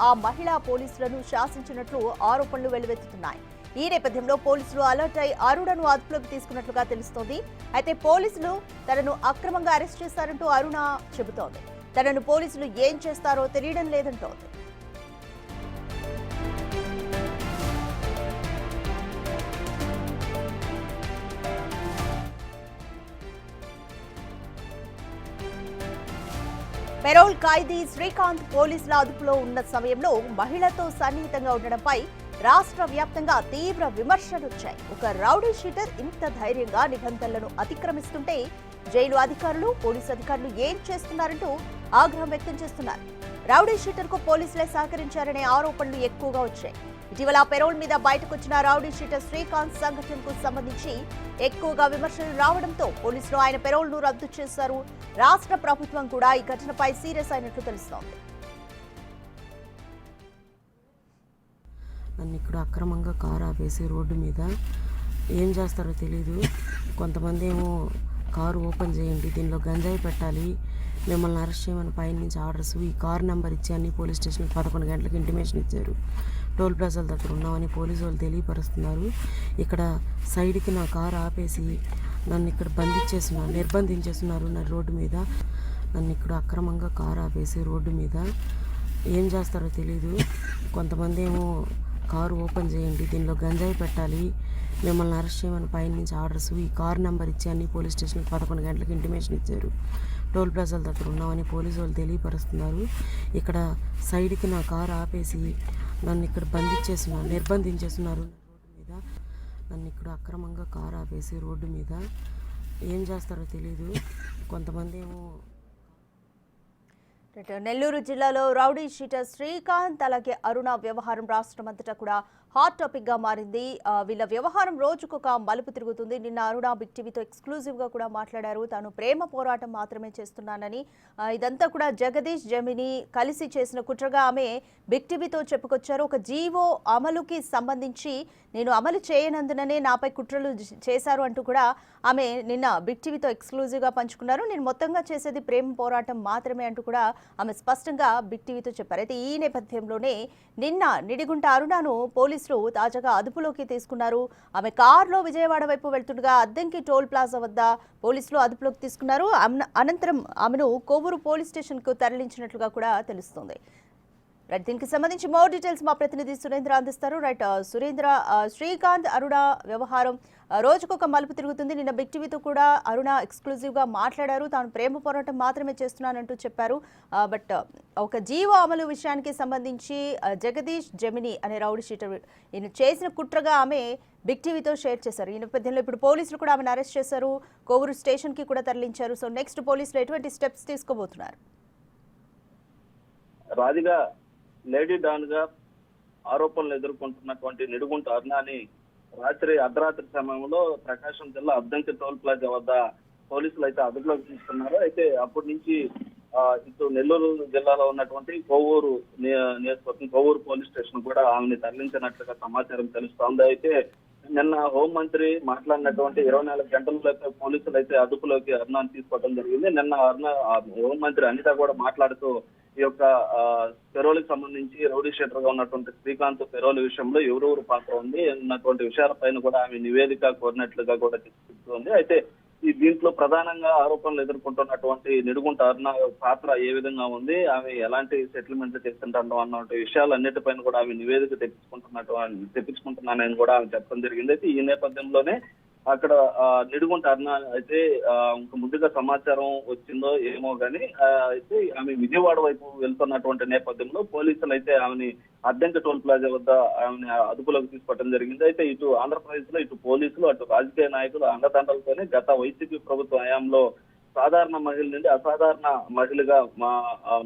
ఆ మహిళా పోలీసులను శాసించినట్లు ఆరోపణలు వెల్లువెత్తుతున్నాయి. ఈ నేపథ్యంలో పోలీసులు అలర్ట్ అయి అరుణను అదుపులోకి తీసుకున్నట్లుగా తెలుస్తోంది. అయితే పోలీసులు తనను అక్రమంగా అరెస్ట్ చేశారంటూ అరుణ చెబుతోంది. తనను పోలీసులు ఏం చేస్తారో తెలియడం లేదంటోంది. పెరోల్ ఖైదీ శ్రీకాంత్ పోలీసుల అదుపులో ఉన్న సమయంలో మహిళతో సన్నిహితంగా ఉండడంపై రాష్ట్ర వ్యాప్తంగా తీవ్ర విమర్శలు వచ్చాయి. ఒక రౌడీ షీటర్ ఇంత ధైర్యంగా నిబంధనలను అతిక్రమిస్తుంటే జైలు అధికారులు, పోలీసు అధికారులు ఏం చేస్తున్నారంటూ ఆగ్రహం వ్యక్తం చేస్తున్నారు. రౌడీ షీటర్ కు పోలీసులే సహకరించారనే ఆరోపణలు ఎక్కువగా వచ్చాయి. ఇటీవల పెరోల్ మీద బయటకొచ్చిన రౌడీ షీటర్ శ్రీకాంత్ సంఘటనకు సంబంధించి ఎక్కువగా విమర్శలు రావడంతో పోలీసులు ఆయన పెరోల్ ను రద్దు చేశారు. రాష్ట్ర ప్రభుత్వం కూడా ఈ ఘటనపై సీరియస్ అయినట్లు తెలుస్తోంది. నన్ను ఇక్కడ అక్రమంగా కారు ఆపేసి రోడ్డు మీద ఏం చేస్తారో తెలీదు. కొంతమంది ఏమో కారు ఓపెన్ చేయండి, దీనిలో గంజాయి పెట్టాలి, మిమ్మల్ని అరెస్ట్ చేయమని పైన నుంచి ఆర్డర్స్, ఈ కారు నెంబర్ ఇచ్చి అన్ని పోలీస్ స్టేషన్కి 11 గంటలకు ఇంటిమేషన్ ఇచ్చారు. టోల్ ప్లాజాల దగ్గర ఉన్నామని పోలీసు వాళ్ళు తెలియపరుస్తున్నారు. ఇక్కడ సైడ్కి నా కారు ఆపేసి నన్ను ఇక్కడ నిర్బంధించేస్తున్నారు. నా రోడ్డు మీద నన్ను ఇక్కడ అక్రమంగా కారు ఆపేసి రోడ్డు మీద ఏం చేస్తారో తెలీదు. కొంతమంది ఏమో కారు ఓపెన్ చేయండి, దీనిలో గంజాయి పెట్టాలి, మిమ్మల్ని అరెస్ట్ చేయమని పైన నుంచి ఆర్డర్స్, ఈ కారు నెంబర్ ఇచ్చి అన్ని పోలీస్ స్టేషన్కి 11 గంటలకు ఇంటిమేషన్ ఇచ్చారు. టోల్ ప్లాజాల దగ్గర ఉన్నామని పోలీసు వాళ్ళు తెలియపరుస్తున్నారు. ఇక్కడ సైడ్కి నా కారు ఆపేసి నన్ను ఇక్కడ నిర్బంధించేస్తున్నారు. రోడ్డు మీద నన్ను ఇక్కడ అక్రమంగా కారు ఆపేసి రోడ్డు మీద ఏం చేస్తారో తెలీదు. కొంతమంది ఏమో నెల్లూరు జిల్లాలో రౌడీ షీటర్ శ్రీకాంత్ అలాగే అరుణ వ్యవహారం రాష్ట్రమంతటా కూడా హాట్ టాపిక్ గా మారింది. వీళ్ళ వ్యవహారం రోజుకొక మలుపు తిరుగుతుంది. నిన్న అరుణ బిగ్ టీవీతో ఎక్స్క్లూజివ్ గా కూడా మాట్లాడారు. తాను ప్రేమ పోరాటం మాత్రమే చేస్తున్నానని, ఇదంతా కూడా జగదీష్ జమిని కలిసి చేసిన కుట్రగా ఆమె బిగ్ టీవీతో చెప్పుకొచ్చారు. ఒక జీవో అమలుకి సంబంధించి నేను అమలు చేయనందుననే నాపై కుట్రలు చేశారు అంటూ కూడా ఆమె నిన్న బిగ్ టీవీతో ఎక్స్క్లూజివ్ గా పంచుకున్నారు. నేను మొత్తంగా చేసేది ప్రేమ పోరాటం మాత్రమే అంటూ కూడా ఆమె స్పష్టంగా బిగ్ టీవీతో చెప్పారు. అయితే ఈ నేపథ్యంలోనే నిన్న నిడిగుంట అరుణను పోలీసులు తాజాగా అదుపులోకి తీసుకున్నారు. ఆమె కారులో విజయవాడ వైపు వెళ్తుండగా అద్దంకి టోల్ ప్లాజా వద్ద పోలీసులు అదుపులోకి తీసుకున్నారు. అనంతరం ఆమెను కొవ్వూరు పోలీస్ స్టేషన్ కు తరలించినట్లుగా కూడా తెలుస్తుంది. రైట్, దీనికి సంబంధించి మోర్ డీటెయిల్స్ మా ప్రతినిధి సురేంద్ర అందిస్తారు. రైట్ సురేంద్ర, శ్రీకాంత్ అరుణ వ్యవహారం రోజుకొక మలుపు తిరుగుతుంది. నిన్న బిగ్ టీవీతో కూడా అరుణ ఎక్స్క్లూజివ్ గా మాట్లాడారు. తాను ప్రేమ పోరాటం మాత్రమే చేస్తున్నానంటూ చెప్పారు. బట్ ఒక జీవో అమలు విషయానికి సంబంధించి జగదీష్ జమిని అనే రౌడీ షీటర్ ఈయన చేసిన కుట్రగా ఆమె బిగ్ టీవీతో షేర్ చేశారు. ఈ నేపథ్యంలో ఇప్పుడు పోలీసులు కూడా ఆమెను అరెస్ట్ చేశారు, కొవ్వూరు స్టేషన్ కి కూడా తరలించారు. సో నెక్స్ట్ పోలీసులు ఎటువంటి స్టెప్స్ తీసుకోబోతున్నారు? రాధిగా లేడీ డాన్ గా ఆరోపణలు ఎదుర్కొంటున్నటువంటి నిడుగుంట అరుణని అర్ధరాత్రి సమయంలో ప్రకాశం జిల్లా అద్దంకి టోల్ ప్లాజా వద్ద పోలీసులు అయితే అదుపులోకి తీసుకున్నారు. అయితే అప్పటి నుంచి ఇటు నెల్లూరు జిల్లాలో ఉన్నటువంటి కొవ్వూరు కొవ్వూరు పోలీస్ స్టేషన్ కూడా ఆమెని తరలించినట్లుగా సమాచారం తెలుస్తోంది. అయితే నిన్న హోంమంత్రి మాట్లాడినటువంటి 24 గంటల్లో పోలీసులు అయితే అదుపులోకి అరుణాన్ని తీసుకోవడం జరిగింది. నిన్న హోంమంత్రి అనిత కూడా మాట్లాడుతూ ఈ యొక్క పెరోల్కి సంబంధించి రౌడీ షీటర్ గా ఉన్నటువంటి శ్రీకాంత్ పెరోల్ విషయంలో ఎవరెవరు పాత్ర ఉంది అన్నటువంటి విషయాలపైన కూడా ఆమె నివేదిక కోరినట్లుగా కూడా చెప్తుంది. అయితే ఈ దీంట్లో ప్రధానంగా ఆరోపణలు ఎదుర్కొంటున్నటువంటి నిడుగుంట అరుణ పాత్ర ఏ విధంగా ఉంది, ఆమె ఎలాంటి సెటిల్మెంట్ చేస్తుంటారు అన్న విషయాలన్నిటిపైన కూడా ఆమె నివేదిక తెప్పించుకుంటున్నానని కూడా ఆమె చెప్పడం జరిగింది. అయితే ఈ నేపథ్యంలోనే అక్కడ నిడుగుంట అరుణ అయితే ముందుగా సమాచారం వచ్చిందో ఏమో గానీ అయితే ఆమె విజయవాడ వైపు వెళ్తున్నటువంటి నేపథ్యంలో పోలీసులు అయితే ఆమెని అద్దంకి టోల్ ప్లాజా వద్ద ఆమెని అదుపులోకి తీసుకోవడం జరిగింది. అయితే ఇటు ఆంధ్రప్రదేశ్ లో ఇటు పోలీసులు అటు రాజకీయ నాయకులు అండదండలతోనే గత వైసీపీ ప్రభుత్వ హయాంలో సాధారణ మహిళ నుండి అసాధారణ మహిళగా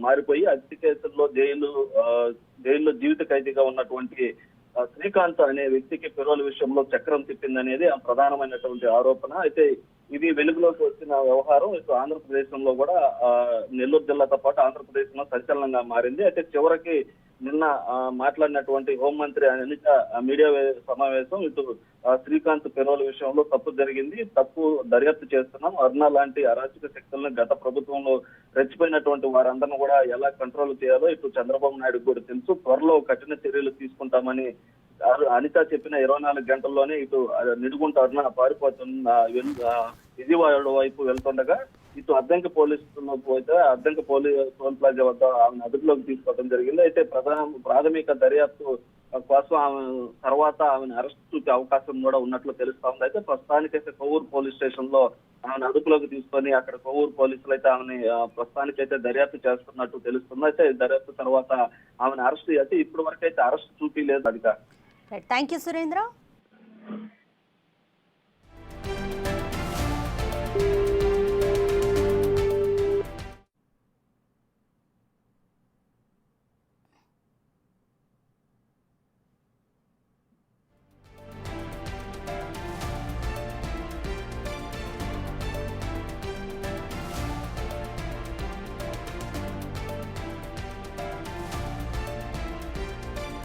మారిపోయి అతి కేసుల్లో జైల్లో జీవిత ఖైదీగా ఉన్నటువంటి శ్రీకాంత్ అనే వ్యక్తికి పెరోల్ విషయంలో చక్రం తిప్పిందనేది ప్రధానమైనటువంటి ఆరోపణ. అయితే ఇది వెలుగులోకి వచ్చిన వ్యవహారం ఇటు ఆంధ్రప్రదేశంలో కూడా నెల్లూరు జిల్లాతో పాటు ఆంధ్రప్రదేశ్ లో సంచలనంగా మారింది. అయితే చివరికి నిన్న మాట్లాడినటువంటి హోంమంత్రి అనిత మీడియా సమావేశం ఇటు శ్రీకాంత్ పెరోల్ విషయంలో తప్పు జరిగింది, తప్పు దర్యాప్తు చేస్తున్నాం, అరుణ లాంటి అరాచక శక్తులను గత ప్రభుత్వంలో రెచ్చిపోయినటువంటి వారందరిని కూడా ఎలా కంట్రోల్ చేయాలో ఇటు చంద్రబాబు నాయుడు కూడా తెలుసు, త్వరలో కఠిన చర్యలు తీసుకుంటామని అనిత చెప్పిన 24 గంటల్లోనే ఇటు నిడుగుంట అరుణ పారిపోతున్న విజయవాడ వైపు వెళ్తుండగా ఇటు అద్దంకి పోలీసులో పోతే అద్దంకి టోల్ ప్లాజా వద్ద ఆమెను అదుపులోకి తీసుకోవడం జరిగింది. అయితే ప్రాథమిక దర్యాప్తు కోసం ఆమె తర్వాత ఆమెను అరెస్ట్ చూపే అవకాశం కూడా ఉన్నట్లు తెలుస్తా ఉంది. అయితే ప్రస్తుతానికైతే కొవ్వూరు పోలీస్ స్టేషన్ లో ఆమెను అదుపులోకి తీసుకొని అక్కడ కొవ్వూరు పోలీసులు అయితే ఆమెని ప్రస్తుతానికైతే దర్యాప్తు చేస్తున్నట్టు తెలుస్తుంది. అయితే దర్యాప్తు తర్వాత ఆమెను అరెస్ట్ అయితే ఇప్పటి వరకు అయితే అరెస్ట్ చూపించలేదు అధికారులు. Thank you Surendra.